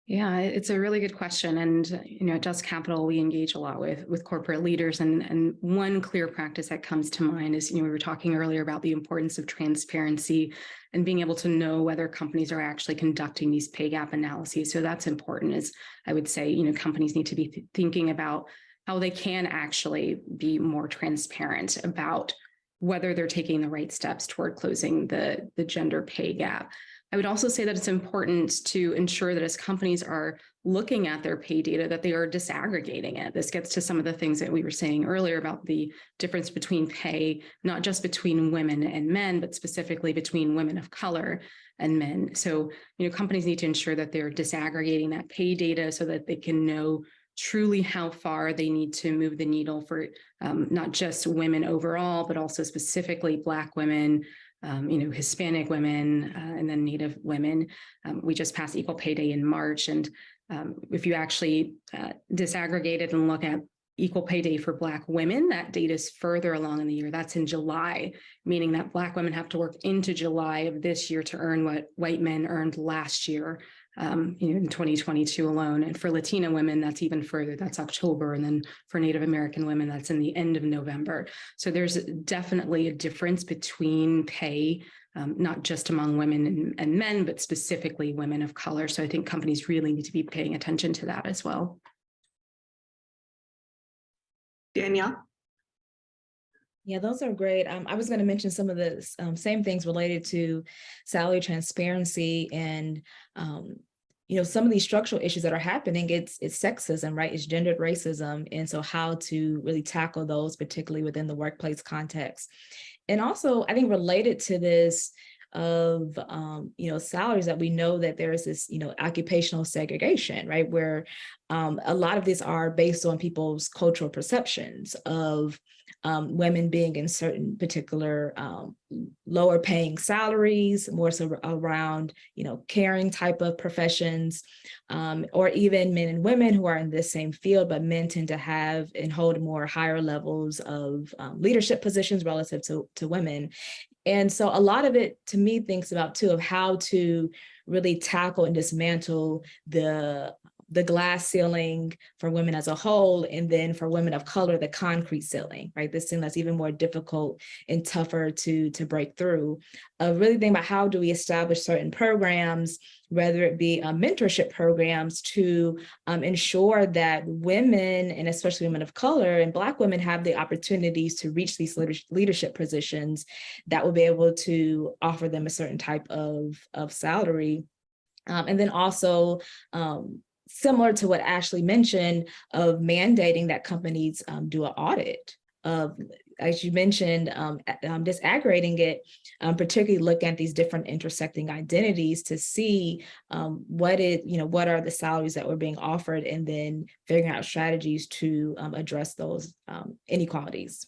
Yeah, it's a really good question. And, at Just Capital, we engage a lot with corporate leaders. And one clear practice that comes to mind is, we were talking earlier about the importance of transparency and being able to know whether companies are actually conducting these pay gap analyses. So that's important, as I would say, companies need to be thinking about how they can actually be more transparent about whether they're taking the right steps toward closing the gender pay gap. I would also say that it's important to ensure that as companies are looking at their pay data, that they are disaggregating it. This gets to some of the things that we were saying earlier about the difference between pay, not just between women and men, but specifically between women of color and men. So, companies need to ensure that they're disaggregating that pay data so that they can know truly how far they need to move the needle for not just women overall, but also specifically Black women, Hispanic women, and then Native women. We just passed Equal Pay Day in March. And if you actually disaggregate it and look at Equal Pay Day for Black women, that date is further along in the year. That's in July, meaning that Black women have to work into July of this year to earn what white men earned last year, in 2022 alone. And for Latina women, that's even further. That's October. And then for Native American women, that's in the end of November. So there's definitely a difference between pay, not just among women and men, but specifically women of color. So I think companies really need to be paying attention to that as well. Danielle? Yeah, those are great. I was going to mention some of the same things related to salary transparency and, some of these structural issues that are happening. It's sexism, right? It's gendered racism. And so how to really tackle those, particularly within the workplace context. And also, I think related to this of, salaries, that we know that there is this, occupational segregation, right? Where a lot of these are based on people's cultural perceptions of women being in certain particular lower paying salaries, more so around, caring type of professions, or even men and women who are in this same field, but men tend to have and hold more higher levels of leadership positions relative to women. And so a lot of it, to me, thinks about too of how to really tackle and dismantle the glass ceiling for women as a whole, and then for women of color, the concrete ceiling, right? This thing that's even more difficult and tougher to break through. Really think about how do we establish certain programs, whether it be mentorship programs, to ensure that women, and especially women of color and Black women, have the opportunities to reach these leadership positions that will be able to offer them a certain type of salary. And then also, similar to what Ashley mentioned, of mandating that companies do an audit of, as you mentioned, disaggregating it, particularly looking at these different intersecting identities to see what are the salaries that were being offered, and then figuring out strategies to address those inequalities.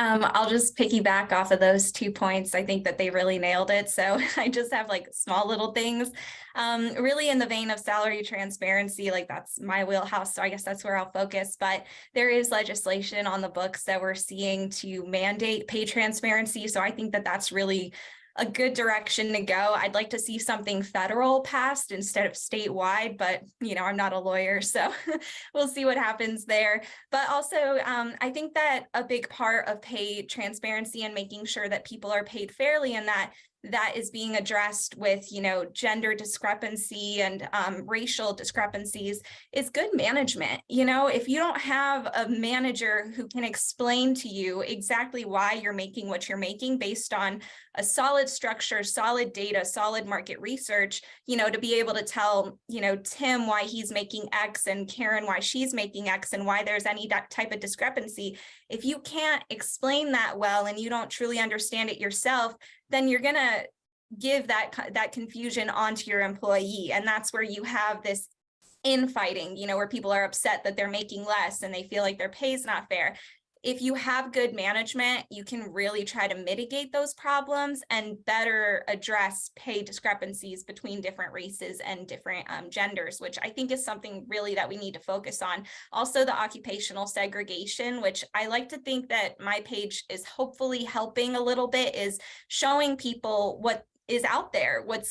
I'll just piggyback off of those 2 points. I think that they really nailed it. So I just have like small little things, really in the vein of salary transparency, like that's my wheelhouse. So I guess that's where I'll focus. But there is legislation on the books that we're seeing to mandate pay transparency. So I think that that's really a good direction to go. I'd like to see something federal passed instead of statewide, but I'm not a lawyer, so we'll see what happens there. But also, I think that a big part of pay transparency and making sure that people are paid fairly, and that is being addressed with, gender discrepancy and racial discrepancies, is good management. If you don't have a manager who can explain to you exactly why you're making what you're making based on a solid structure, solid data, solid market research, to be able to tell, Tim why he's making X and Karen why she's making X and why there's any type of discrepancy. If you can't explain that well and you don't truly understand it yourself, then you're going to give that confusion onto your employee. And that's where you have this infighting, where people are upset that they're making less and they feel like their pay is not fair. If you have good management, you can really try to mitigate those problems and better address pay discrepancies between different races and different genders, which I think is something really that we need to focus on. Also, the occupational segregation, which I like to think that my page is hopefully helping a little bit, is showing people what is out there, what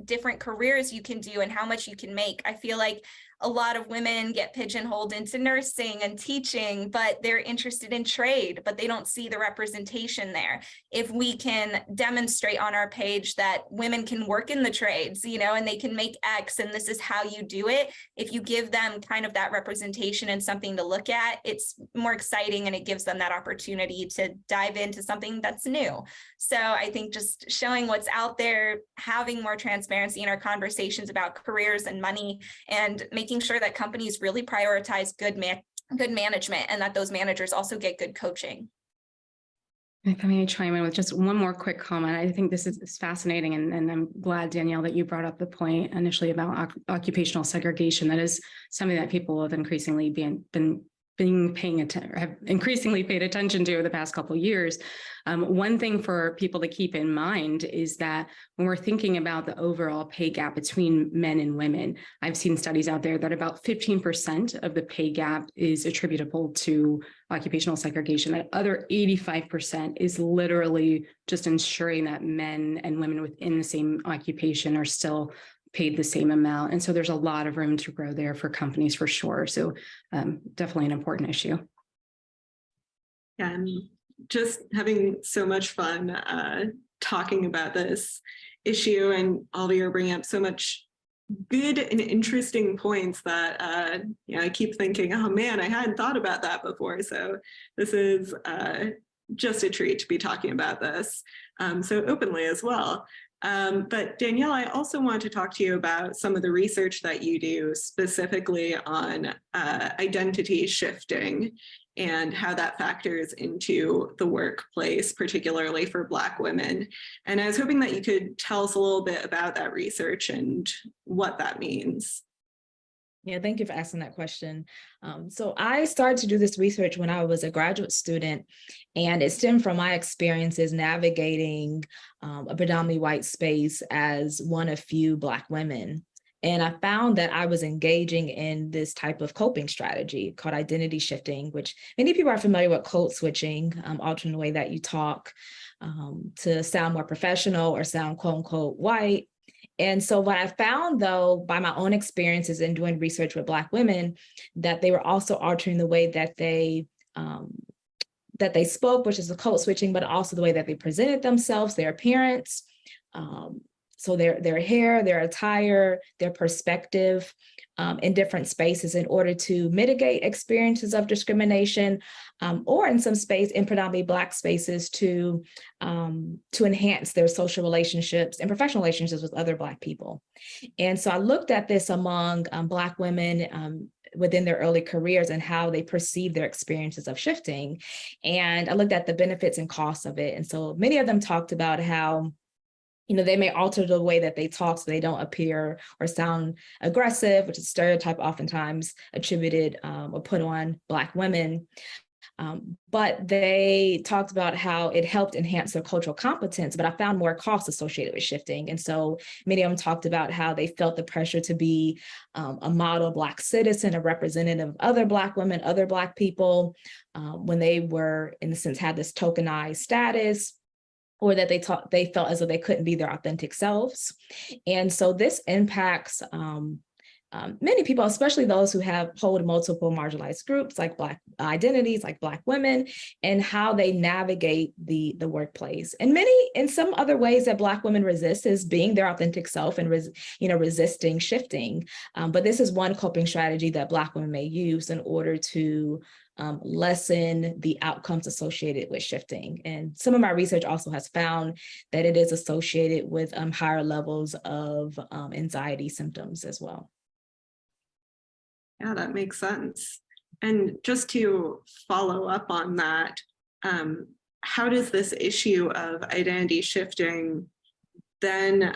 different careers you can do and how much you can make. I feel like a lot of women get pigeonholed into nursing and teaching, but they're interested in trade, but they don't see the representation there. If we can demonstrate on our page that women can work in the trades, and they can make X, and this is how you do it, if you give them kind of that representation and something to look at, it's more exciting and it gives them that opportunity to dive into something that's new. So I think just showing what's out there, having more transparency in our conversations about careers and money, and making sure that companies really prioritize good management, and that those managers also get good coaching. If I may chime in with just one more quick comment, I think this is fascinating, and I'm glad, Danielle, that you brought up the point initially about occupational segregation. That is something that people have increasingly been paying attention, have increasingly paid attention to over the past couple of years. One thing for people to keep in mind is that when we're thinking about the overall pay gap between men and women, I've seen studies out there that about 15% of the pay gap is attributable to occupational segregation. That other 85% is literally just ensuring that men and women within the same occupation are still paid the same amount. And so there's a lot of room to grow there for companies for sure. So definitely an important issue. Yeah, I'm just having so much fun talking about this issue, and all of you are bringing up so much good and interesting points that I keep thinking, oh man, I hadn't thought about that before. So this is just a treat to be talking about this so openly as well. But Danielle, I also want to talk to you about some of the research that you do specifically on identity shifting and how that factors into the workplace, particularly for Black women. And I was hoping that you could tell us a little bit about that research and what that means. Yeah, thank you for asking that question. So I started to do this research when I was a graduate student, and it stemmed from my experiences navigating a predominantly white space as one of few Black women. And I found that I was engaging in this type of coping strategy called identity shifting, which many people are familiar with code switching, altering the way that you talk to sound more professional or sound quote unquote white. And so what I found, though, by my own experiences in doing research with Black women, that they were also altering the way that they spoke, which is the code switching, but also the way that they presented themselves, their appearance. So their hair, their attire, their perspective in different spaces in order to mitigate experiences of discrimination, or in some space, in predominantly Black spaces, to enhance their social relationships and professional relationships with other Black people. And so I looked at this among Black women within their early careers and how they perceive their experiences of shifting. And I looked at the benefits and costs of it. And so many of them talked about how they may alter the way that they talk so they don't appear or sound aggressive, which is a stereotype oftentimes attributed or put on Black women. But they talked about how it helped enhance their cultural competence, but I found more costs associated with shifting. And so many of them talked about how they felt the pressure to be a model Black citizen, a representative of other Black women, other Black people, when they were, in a sense, had this tokenized status, or that they felt as though they couldn't be their authentic selves. And so this impacts many people, especially those who hold multiple marginalized groups, like Black identities, like Black women, and how they navigate the workplace. And in some other ways that Black women resist is being their authentic self and resisting shifting. But this is one coping strategy that Black women may use in order to lessen the outcomes associated with shifting. And some of my research also has found that it is associated with higher levels of anxiety symptoms as well. Yeah, that makes sense. And just to follow up on that, how does this issue of identity shifting then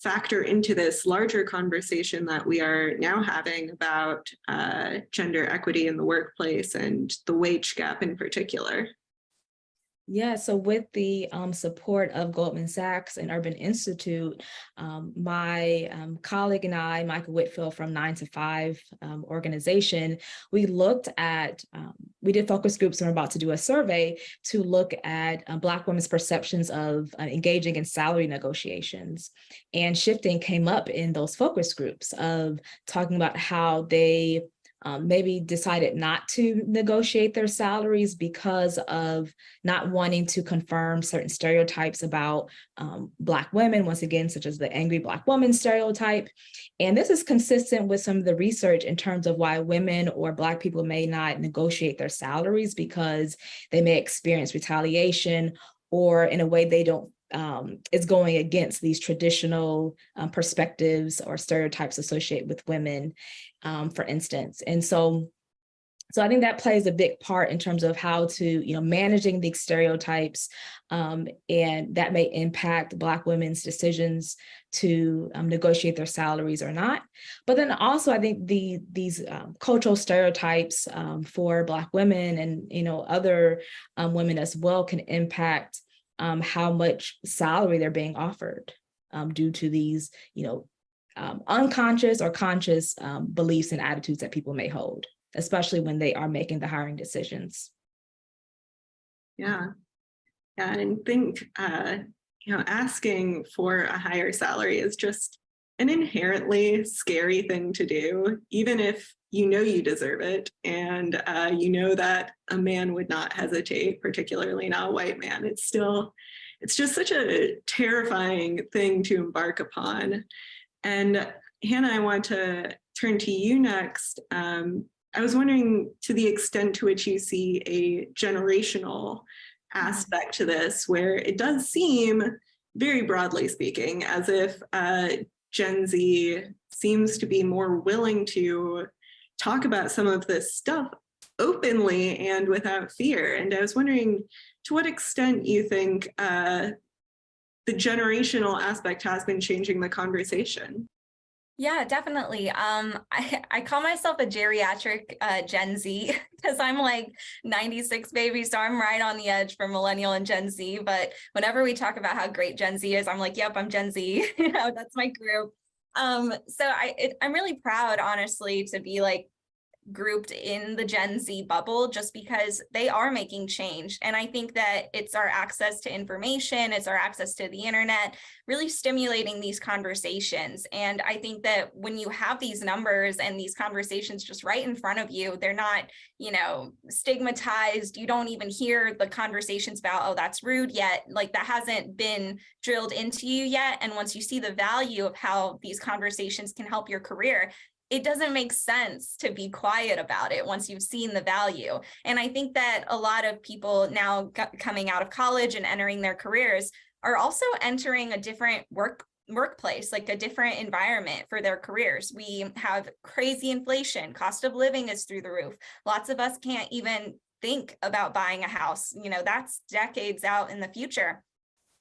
factor into this larger conversation that we are now having about gender equity in the workplace and the wage gap in particular? Yeah, so with the support of Goldman Sachs and Urban Institute, my colleague and I, Michael Whitfield from 9 to 5 organization, we looked at, we did focus groups and we're about to do a survey to look at Black women's perceptions of engaging in salary negotiations. And shifting came up in those focus groups of talking about how they maybe decided not to negotiate their salaries because of not wanting to confirm certain stereotypes about Black women, once again, such as the angry Black woman stereotype. And this is consistent with some of the research in terms of why women or Black people may not negotiate their salaries, because they may experience retaliation, or in a way they don't is going against these traditional perspectives or stereotypes associated with women, for instance. And so So I think that plays a big part in terms of how to, managing these stereotypes, and that may impact Black women's decisions to negotiate their salaries or not. But then also, I think these cultural stereotypes for Black women and other women as well can impact how much salary they're being offered due to these, unconscious or conscious beliefs and attitudes that people may hold, especially when they are making the hiring decisions. Yeah. And I think, asking for a higher salary is just an inherently scary thing to do, even if you deserve it. And that a man would not hesitate, particularly not a white man. It's just such a terrifying thing to embark upon. And Hannah, I want to turn to you next. I was wondering, to the extent to which you see a generational aspect to this, where it does seem, very broadly speaking, as if Gen Z seems to be more willing to talk about some of this stuff openly and without fear. And I was wondering, to what extent you think the generational aspect has been changing the conversation? Yeah, definitely. I call myself a geriatric Gen Z because I'm like 96 baby, so I'm right on the edge for millennial and Gen Z. But whenever we talk about how great Gen Z is, I'm like, yep, I'm Gen Z. That's my group. So I'm really proud, honestly, to be like grouped in the Gen Z bubble, just because they are making change. And I think that it's our access to information, it's our access to the internet, really stimulating these conversations. And I think that when you have these numbers and these conversations just right in front of you, they're not, stigmatized. You don't even hear the conversations about, oh, that's rude yet. Like, that hasn't been drilled into you yet. And once you see the value of how these conversations can help your career, it doesn't make sense to be quiet about it once you've seen the value. And I think that a lot of people now coming out of college and entering their careers are also entering a different workplace, like a different environment for their careers. We have crazy inflation, cost of living is through the roof. Lots of us can't even think about buying a house. That's decades out in the future.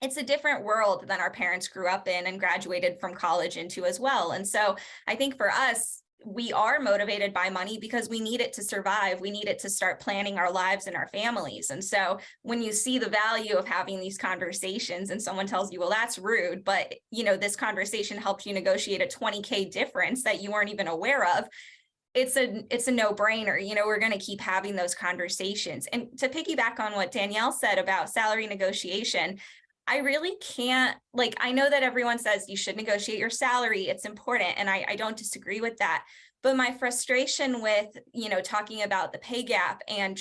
It's a different world than our parents grew up in and graduated from college into as well. And so I think for us, we are motivated by money because we need it to survive. We need it to start planning our lives and our families. And so when you see the value of having these conversations and someone tells you, well, that's rude, but this conversation helped you negotiate a $20K difference that you weren't even aware of, it's a no-brainer. We're going to keep having those conversations. And to piggyback on what Danielle said about salary negotiation, I really can't, I know that everyone says you should negotiate your salary, it's important, and I don't disagree with that. But my frustration with, talking about the pay gap and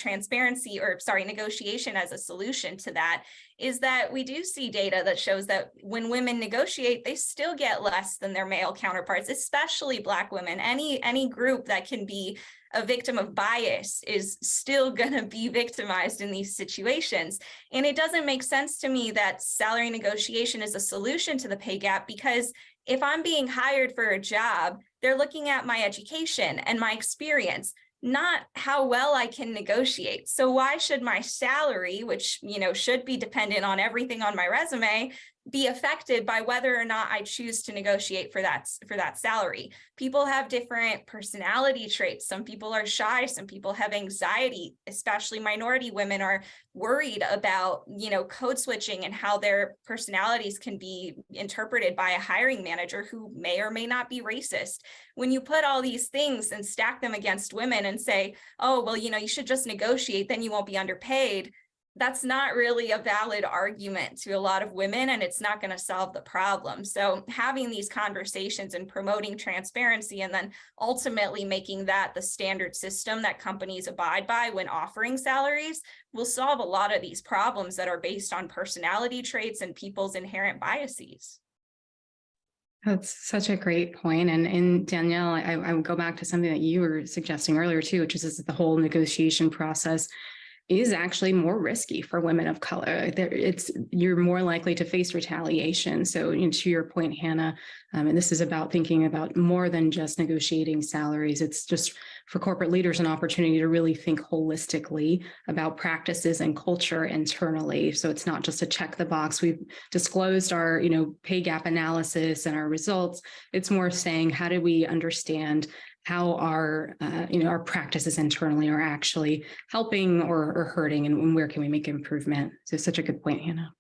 negotiation as a solution to that is that we do see data that shows that when women negotiate, they still get less than their male counterparts, especially Black women. Any group that can be a victim of bias is still going to be victimized in these situations. And it doesn't make sense to me that salary negotiation is a solution to the pay gap, because if I'm being hired for a job, they're looking at my education and my experience, not how well I can negotiate. So why should my salary, which, should be dependent on everything on my resume, be affected by whether or not I choose to negotiate for that salary? People have different personality traits. Some people are shy, some people have anxiety, especially minority women are worried about, code switching and how their personalities can be interpreted by a hiring manager who may or may not be racist. When you put all these things and stack them against women and say, oh, well, you should just negotiate, then you won't be underpaid, that's not really a valid argument to a lot of women, and it's not going to solve the problem. So having these conversations and promoting transparency, and then ultimately making that the standard system that companies abide by when offering salaries, will solve a lot of these problems that are based on personality traits and people's inherent biases. That's such a great point. And Danielle, I would go back to something that you were suggesting earlier too, which is the whole negotiation process is actually more risky for women of color. You're more likely to face retaliation. So, to your point, Hannah, and this is about thinking about more than just negotiating salaries. It's just for corporate leaders an opportunity to really think holistically about practices and culture internally. So it's not just a check the box. We've disclosed our, pay gap analysis and our results. It's more saying, how do we understand how our practices internally are actually helping or hurting, and where can we make improvement? So such a good point, Hannah.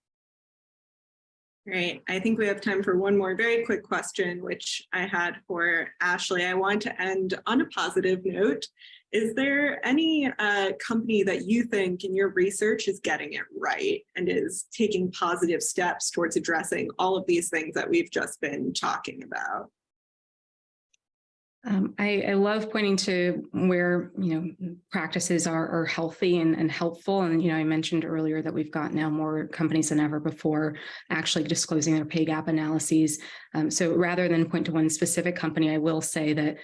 Great. I think we have time for one more very quick question, which I had for Ashley. I want to end on a positive note. Is there any company that you think in your research is getting it right and is taking positive steps towards addressing all of these things that we've just been talking about? I love pointing to where, practices are healthy and helpful. And, I mentioned earlier that we've got now more companies than ever before actually disclosing their pay gap analyses. So rather than point to one specific company, I will say that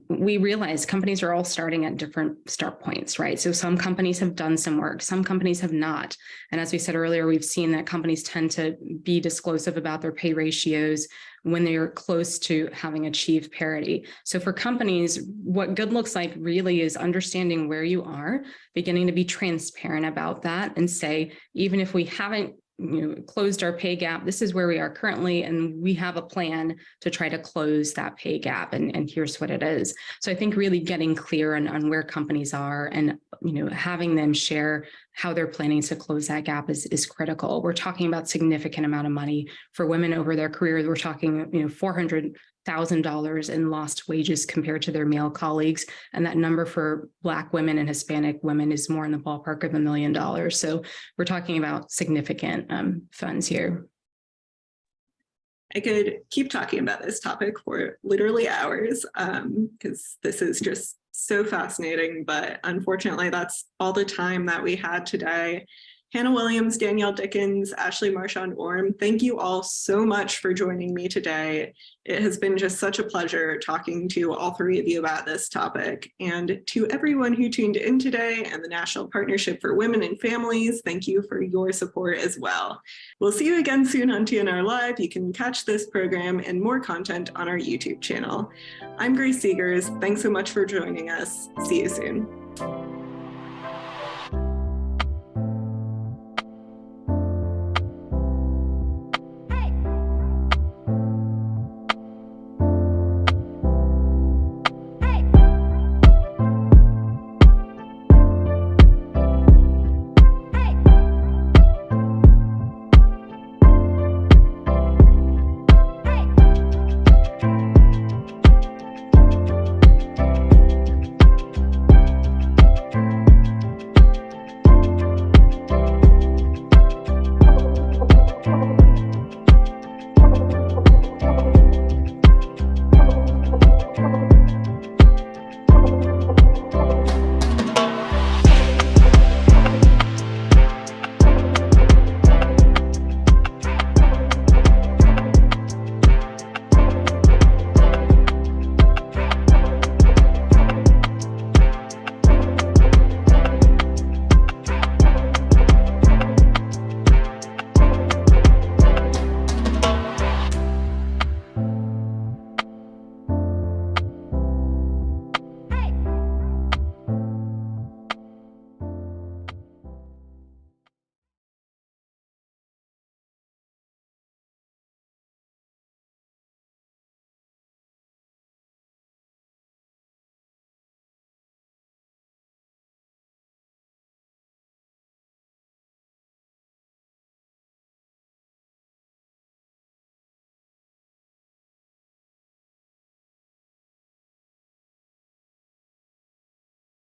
we realize companies are all starting at different start points, right? So some companies have done some work, some companies have not. And as we said earlier, we've seen that companies tend to be disclosive about their pay ratios when they're close to having achieved parity. So for companies, what good looks like really is understanding where you are, beginning to be transparent about that and say, even if we haven't closed our pay gap, this is where we are currently, and we have a plan to try to close that pay gap, and here's what it is. So I think really getting clear on where companies are and having them share how they're planning to close that gap is critical. We're talking about significant amount of money for women over their careers. We're talking $400,000 in lost wages compared to their male colleagues, and that number for Black women and Hispanic women is more in the ballpark of $1 million. So we're talking about significant funds here. I could keep talking about this topic for literally hours because this is just so fascinating, but unfortunately that's all the time that we had today. Hannah Williams, Danielle Dickens, Ashley Marchand-Orme, thank you all so much for joining me today. It has been just such a pleasure talking to all three of you about this topic. And to everyone who tuned in today and the National Partnership for Women and Families, thank you for your support as well. We'll see you again soon on TNR Live. You can catch this program and more content on our YouTube channel. I'm Grace Seegers. Thanks so much for joining us. See you soon.